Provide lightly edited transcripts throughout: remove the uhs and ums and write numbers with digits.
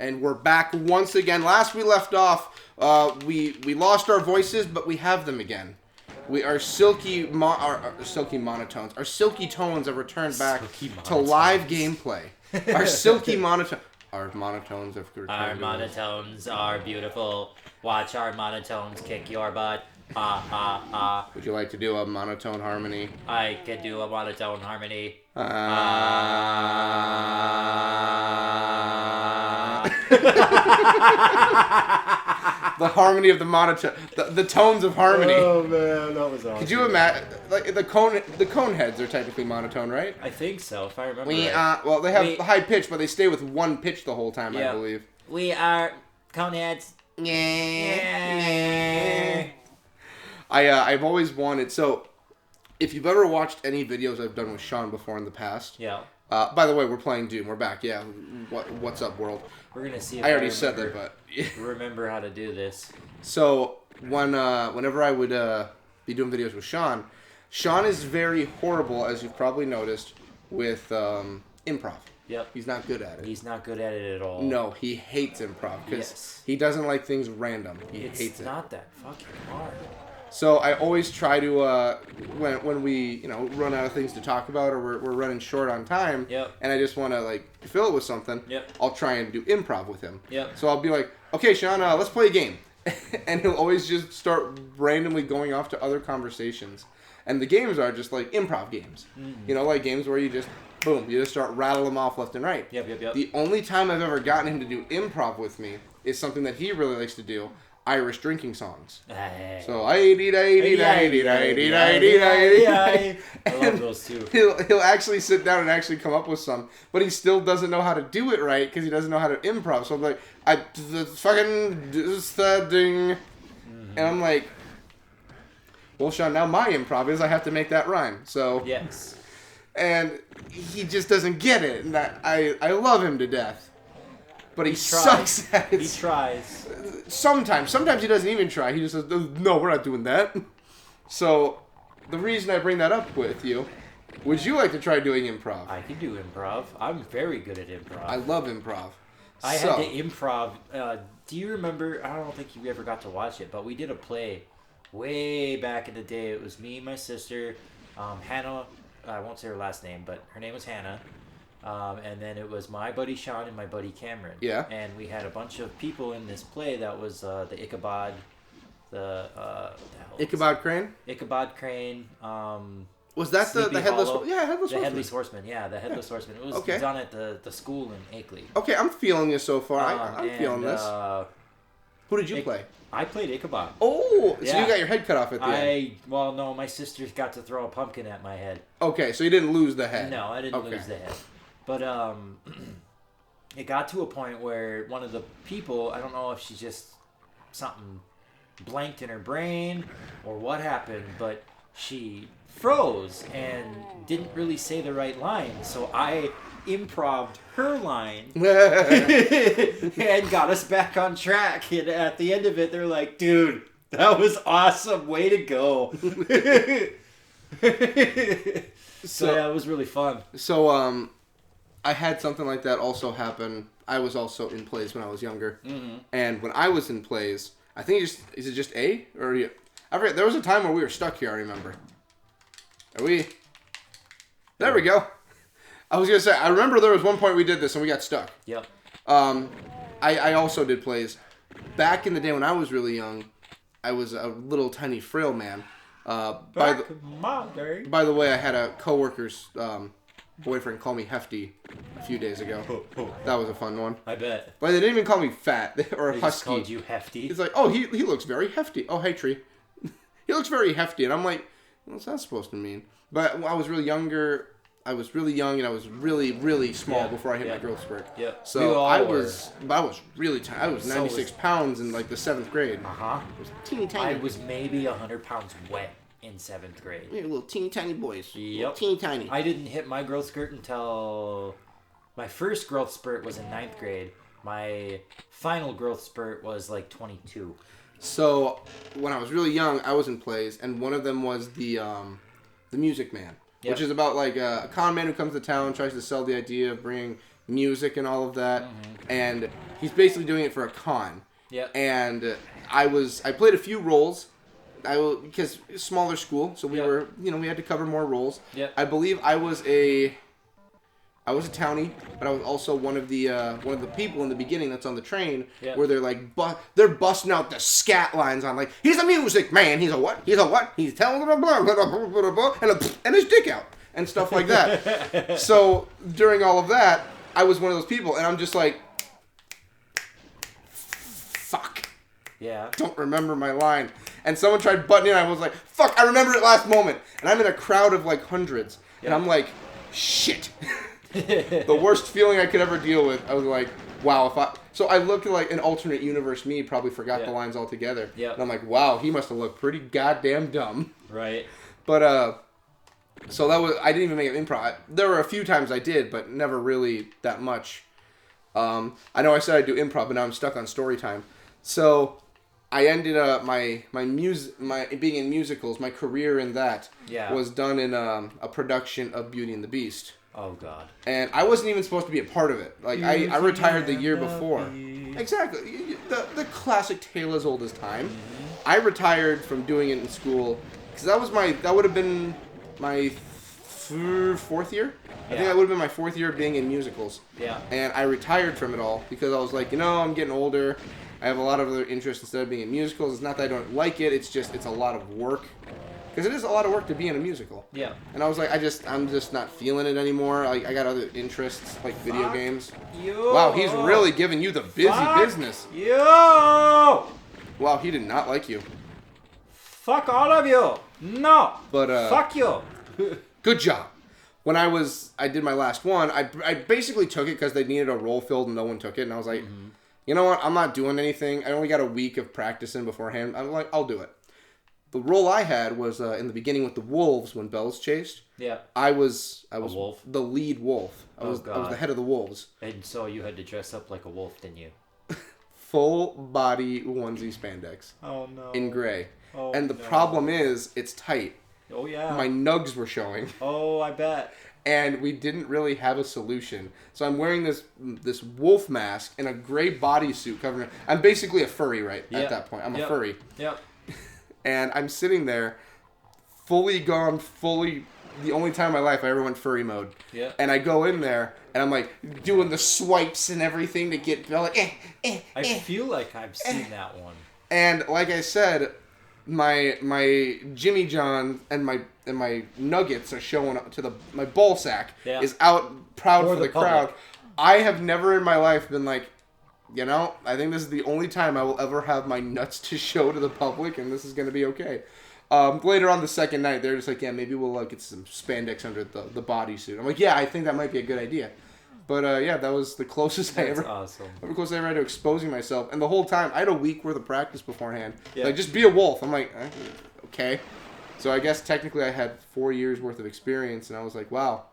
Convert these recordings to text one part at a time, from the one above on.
And we're back once again. Last we left off, we lost our voices, but we have them again. Our silky monotones, our silky tones have returned back to live gameplay. Our silky monotones. Our monotones have returned. Our monotones are beautiful. Watch our monotones kick your butt. Ha ha ha. Would you like to do a monotone harmony? I could do a monotone harmony. The harmony of the monotone, the tones of harmony. Oh man, that was awesome. Could you imagine? Like the cone heads are technically monotone, right? I think so, if I remember. Right. Well, they have high pitch, but they stay with one pitch the whole time, I believe. We are cone heads. Yeah. I've always wanted. So, if you've ever watched any videos I've done with Sean before in the past. Yeah. By the way, we're playing Doom. We're back. Yeah. What's up, world? We're gonna see. If I already said that, but remember how to do this. So whenever I would be doing videos with Sean is very horrible, as you've probably noticed, with improv. Yep. He's not good at it. He's not good at it at all. No, he hates improv because he doesn't like things random. He hates it. It's not that fucking hard. So I always try to, when we, run out of things to talk about or we're running short on time, and I just want to, fill it with something, I'll try and do improv with him. Yep. So I'll be like, okay, Sean, let's play a game. And he'll always just start randomly going off to other conversations. And the games are just, improv games. Mm-hmm. Games where you just, boom, you just start rattling them off left and right. Yep. The only time I've ever gotten him to do improv with me is something that he really likes to do. Irish drinking songs. So I love those too. He'll actually sit down and actually come up with some, but he still doesn't know how to do it right because he doesn't know how to improv. So I'm like, fucking this thing, and I'm like, well, Sean, now my improv is I have to make that rhyme. So yes, and he just doesn't get it, and I love him to death. But he sucks at it. He tries. Sometimes he doesn't even try. He just says, no, we're not doing that. So, the reason I bring that up with you, would you like to try doing improv? I can do improv. I'm very good at improv. I love improv. I had to improv. Do you remember, I don't think you ever got to watch it, but we did a play way back in the day. It was me, my sister, Hannah. I won't say her last name, but her name was Hannah. And then it was my buddy Sean and my buddy Cameron. Yeah. And we had a bunch of people in this play that was the Ichabod, Ichabod Crane? Ichabod Crane. Was that the Headless Horseman? Yeah, Headless Horseman. The Headless Horseman, yeah, the Headless Horseman. It was done at the school in Akeley. Okay, I'm feeling you so far. I'm feeling this. Who did you play? I played Ichabod. Oh, so you got your head cut off at the end. Well, no, my sister got to throw a pumpkin at my head. Okay, so you didn't lose the head. No, I didn't lose the head. But it got to a point where one of the people, I don't know if she just something blanked in her brain or what happened, but she froze and didn't really say the right line. So I improv'd her line and got us back on track. And at the end of it, they're like, dude, that was awesome. Way to go. So yeah, it was really fun. So, I had something like that also happen. I was also in plays when I was younger. Mm-hmm. And when I was in plays, I think is it just A? Or I forget. There was a time where we were stuck here, I remember. Are we? There we go. I was going to say, I remember there was one point we did this and we got stuck. Yep. I also did plays. Back in the day when I was really young, I was a little tiny frail man. By the way, I had a coworker's boyfriend call me hefty a few days ago. That was a fun one. I bet. But they didn't even call me fat or they husky. Just called you hefty. It's like, oh, he looks very hefty. Oh, hey, Tree. He looks very hefty. And I'm like, what's that supposed to mean? But when I was really younger, I was really young and I was really, really small before I hit my growth spurt. Yep. So I was really tiny. I was 96 pounds in the 7th grade. Uh-huh. I was teeny tiny. I was maybe 100 pounds wet in 7th grade. Yeah, little teeny tiny boys. Yep. Teeny tiny. I didn't hit my growth spurt until my first growth spurt was in 9th grade. My final growth spurt was 22. So when I was really young, I was in plays, and one of them was the Music Man, which is about a con man who comes to town, tries to sell the idea of bringing music and all of that, and he's basically doing it for a con. Yeah. And I played a few roles. Because smaller school, so we were, we had to cover more roles. Yeah. I believe I was a townie, but I was also one of the people in the beginning that's on the train, where they're like, they're busting out the scat lines on, like, he's a music man, he's a what, he's telling blah, blah, blah, blah, blah, blah, and his dick out, and stuff like that. So, during all of that, I was one of those people, and I'm just like, fuck. Yeah. Don't remember my line. And someone tried butting in, I was like, fuck, I remember it last moment. And I'm in a crowd of like hundreds. And I'm like, shit. The worst feeling I could ever deal with. I was like, wow, so I looked at like an alternate universe me, probably forgot the lines altogether. Yeah. And I'm like, wow, he must have looked pretty goddamn dumb. Right. But, so I didn't even make an improv. There were a few times I did, but never really that much. I know I said I'd do improv, but now I'm stuck on story time. So I ended up my being in musicals. My career in that was done in a production of Beauty and the Beast. Oh God! And I wasn't even supposed to be a part of it. Like I retired the year before. Exactly, the classic tale as old as time. Mm-hmm. I retired from doing it in school because that would have been my fourth year. I think that would have been my fourth year of being in musicals. Yeah. And I retired from it all because I was like, I'm getting older. I have a lot of other interests instead of being in musicals. It's not that I don't like it. It's a lot of work. Because it is a lot of work to be in a musical. Yeah. And I was like, I'm just not feeling it anymore. I got other interests, like video games. You. Wow, he's really giving you the busy business. You. Wow, he did not like you. Fuck all of you. No. But fuck you. Good job. When I did my last one, I basically took it because they needed a role filled and no one took it. And I was like, you know what? I'm not doing anything. I only got a week of practicing beforehand. I'm like, I'll do it. The role I had was in the beginning with the wolves when Belle's chased. Yeah. I was a wolf? The lead wolf. I was the head of the wolves. And so you had to dress up like a wolf, didn't you? Full body onesie spandex. Oh no. In gray. Oh, and the problem is, it's tight. Oh yeah. My nugs were showing. Oh, I bet. And we didn't really have a solution. So I'm wearing this wolf mask and a gray bodysuit covering. I'm basically a furry at that point. I'm a furry. Yep. And I'm sitting there, the only time in my life I ever went furry mode. Yeah. And I go in there, and I'm like doing the swipes and everything to get, like, I feel like I've seen that one. And like I said, my Jimmy John and my nuggets are showing up to my ball sack is out proud for the crowd. I have never in my life been like, I think this is the only time I will ever have my nuts to show to the public, and this is going to be okay. Later on the second night, they're just like, maybe we'll get some spandex under the bodysuit. I'm like, I think that might be a good idea. But, that was the closest I ever had to exposing myself. And the whole time, I had a week worth of practice beforehand. Yeah. Like, just be a wolf. I'm like, okay. So I guess technically I had 4 years worth of experience, and I was like, wow,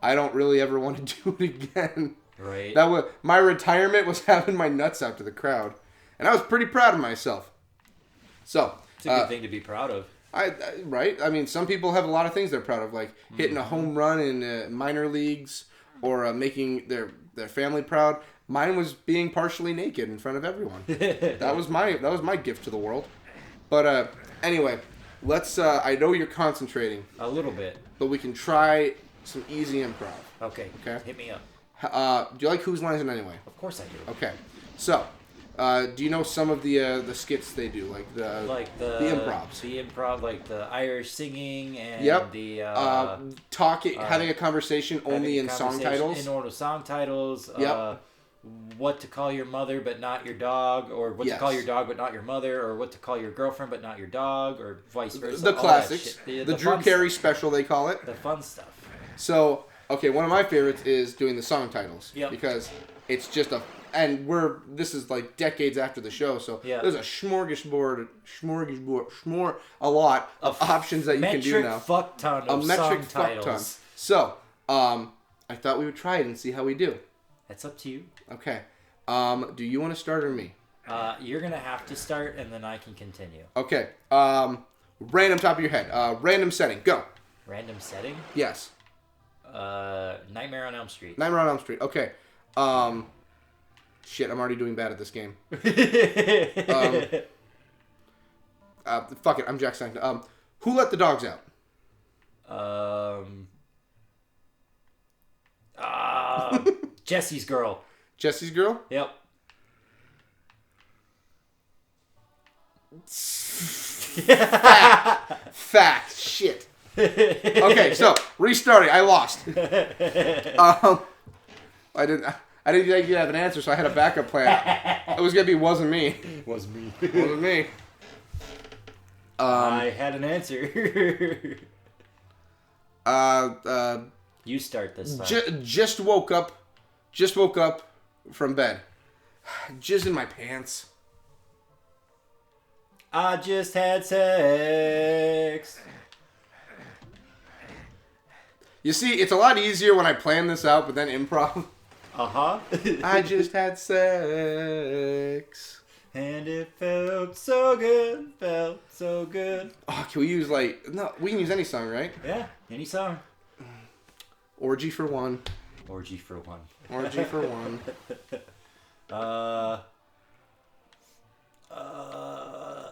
I don't really ever want to do it again. Right. My retirement was having my nuts out to the crowd, and I was pretty proud of myself. So it's a good thing to be proud of. Right. I mean, some people have a lot of things they're proud of, like hitting a home run in minor leagues or making their family proud. Mine was being partially naked in front of everyone. That was my gift to the world. But anyway, let's. I know you're concentrating a little bit, but we can try some easy improv. Okay. Hit me up. Do you like Whose Lines It Anyway? Of course I do. Okay. So, do you know some of the skits they do, like the improvs? The improv, like the Irish singing and the having a conversation only in song titles. In order song titles. Yep. What to call your mother but not your dog, or what to call your dog but not your mother, or what to call your girlfriend but not your dog, or vice versa. The classics. The Drew Carey special, they call it. The fun stuff. So, okay, one of my favorites is doing the song titles. Yep. Because it's just this is like decades after the show, so there's a smorgasbord, a lot of options that you can do now. Fuck ton of song titles. So, I thought we would try it and see how we do. It's up to you. Okay. Do you want to start or me? You're going to have to start, and then I can continue. Okay. Random top of your head. Random setting. Go. Random setting? Yes. Nightmare on Elm Street. Nightmare on Elm Street. Okay. Shit, I'm already doing bad at this game. Fuck it, I'm Jack Stanton. Who let the dogs out? Jesse's girl. Jesse's girl? Yep. Fact. Shit. Okay, so restarting. I lost. I didn't think you'd have an answer, so I had a backup plan. It was gonna be wasn't me. Was me. Wasn't me. I had an answer. You start this time. Just woke up. Just woke up from bed. Jizz in my pants. I just had sex. You see, it's a lot easier when I plan this out, but then improv. Uh-huh. I just had sex. And it felt so good. Felt so good. Oh, can we use no, we can use any song, right? Yeah, any song. Orgy for one. Orgy for one. Orgy for one.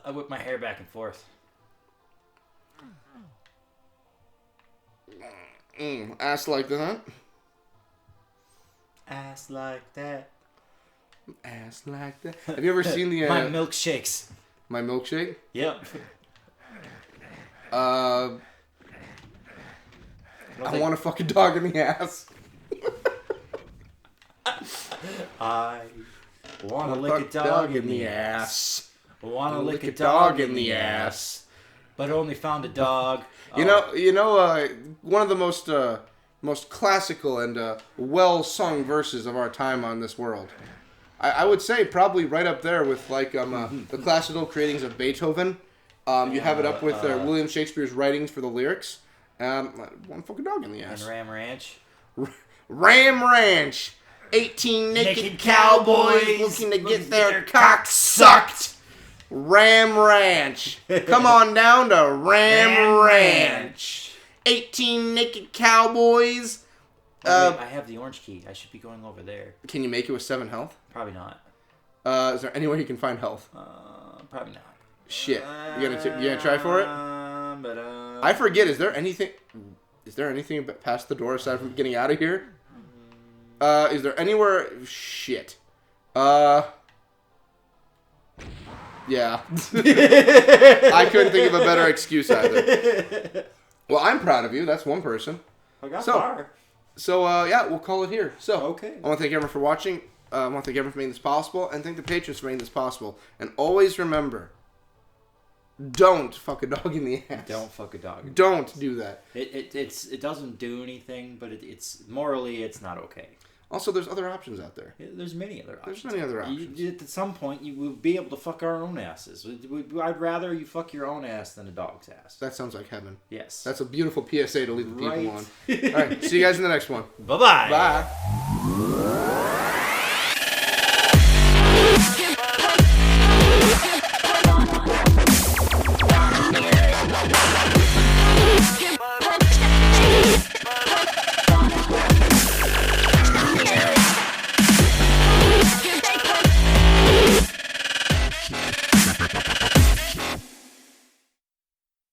I whip my hair back and forth. Ass like that. Ass like that. Ass like that. Have you ever seen the... My milkshakes. My milkshake? Yep. I want to fuck a dog in the ass. I want to lick a dog in the ass. Want to lick a dog dog in the ass. But only found a dog. You know, one of the most classical and well-sung verses of our time on this world. I would say probably right up there with the classical creatings of Beethoven. You have it up with William Shakespeare's writings for the lyrics. One fucking dog in the ass. And Ram Ranch. Ram Ranch. 18 naked cowboys looking to get their cocks sucked. Ram Ranch. Come on down to Ram Ranch. 18 naked cowboys. Wait, I have the orange key. I should be going over there. Can you make it with 7 health? Probably not. Is there anywhere you can find health? Probably not. Shit. You gonna try for it? I forget. Is there anything past the door aside from getting out of here? Is there anywhere? Shit. Yeah. I couldn't think of a better excuse either. Well, I'm proud of you. That's one person. I got far. So, yeah, we'll call it here. So, okay. I want to thank everyone for watching. I want to thank everyone for making this possible, and thank the patrons for making this possible. And always remember, don't fuck a dog in the ass. Don't fuck a dog. Don't do that. It doesn't do anything, but it's morally it's not okay. Also, there's other options out there. There's many other options. There's many other options. At some point, you will be able to fuck our own asses. I'd rather you fuck your own ass than a dog's ass. That sounds like heaven. Yes. That's a beautiful PSA to leave the people on. All right. See you guys in the next one. Bye-bye. Bye.